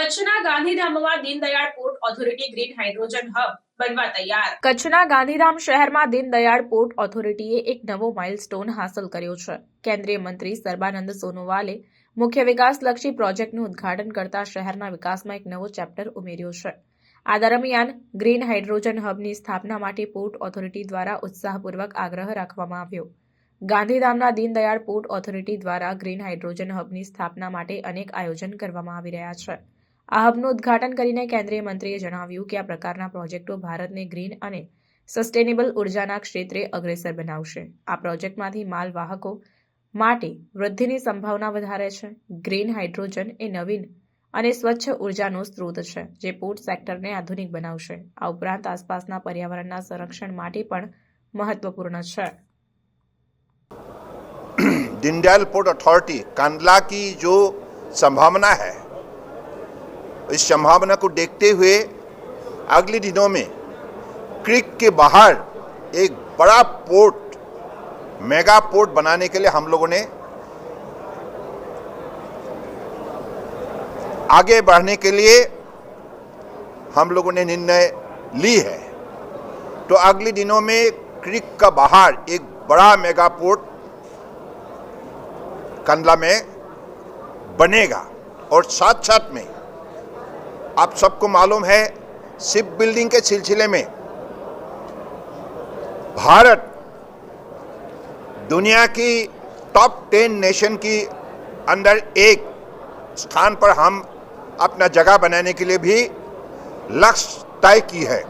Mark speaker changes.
Speaker 1: કચ્છના ગાંધીધામમાં Deendayal port authority green hydrogen hub બનવા તૈયાર।
Speaker 2: કચ્છના ગાંધીધામ શહેરમાં દીનદયાળ પોર્ટ ઓથોરિટીએ એક નવો માઇલસ્ટોન હાંસલ કર્યો છે। કેન્દ્રીય મંત્રી સર્બાનંદ સોનોવાલે મુખ્ય વિકાસલક્ષી પ્રોજેક્ટનું ઉદ્ઘાટન કરતા શહેરના વિકાસમાં એક નવો ચેપ્ટર ઉમેર્યો છે। આ દરમિયાન ગ્રીન હાઇડ્રોજન હબની સ્થાપના માટે પોર્ટ ઓથોરિટી દ્વારા ઉત્સાહપૂર્વક આગ્રહ રાખવામાં આવ્યો। ગાંધીધામના દીનદયાળ પોર્ટ ઓથોરિટી દ્વારા ગ્રીન હાઇડ્રોજન હબની સ્થાપના માટે અનેક આયોજન કરવામાં આવી રહ્યા છે। આ હબનું ઉદ્ઘાટન કરીને કેન્દ્રીય મંત્રીએ જણાવ્યું કે આ પ્રકારના પ્રોજેક્ટો ભારતને ગ્રીન અને સસ્ટેનેબલ ઉર્જાના ક્ષેત્રે અગ્રેસર બનાવશે। આ પ્રોજેક્ટમાંથી માલવાહકો માટે વૃદ્ધિની સંભાવના વધારે છે। ગ્રીન હાઇડ્રોજન એ નવીન અને સ્વચ્છ ઉર્જાનો સ્ત્રોત છે જે પોર્ટ સેક્ટરને આધુનિક બનાવશે। આ ઉપરાંત આસપાસના પર્યાવરણના સંરક્ષણ માટે પણ મહત્વપૂર્ણ છે।
Speaker 3: दीनदयाल पोर्ट अथॉरिटी कांडला की जो संभावना है, इस संभावना को देखते हुए अगले दिनों में क्रीक के बाहर एक बड़ा पोर्ट, मेगा पोर्ट बनाने के लिए हम लोगों ने आगे बढ़ने के लिए हम लोगों ने निर्णय ली है। तो अगले दिनों में क्रीक का बाहर एक बड़ा मेगा पोर्ट कंडला में बनेगा। और साथ साथ में आप सबको मालूम है, शिप बिल्डिंग के सिलसिले में भारत दुनिया की टॉप 10 नेशन की अंदर एक स्थान पर हम अपना जगह बनाने के लिए भी लक्ष्य तय की है।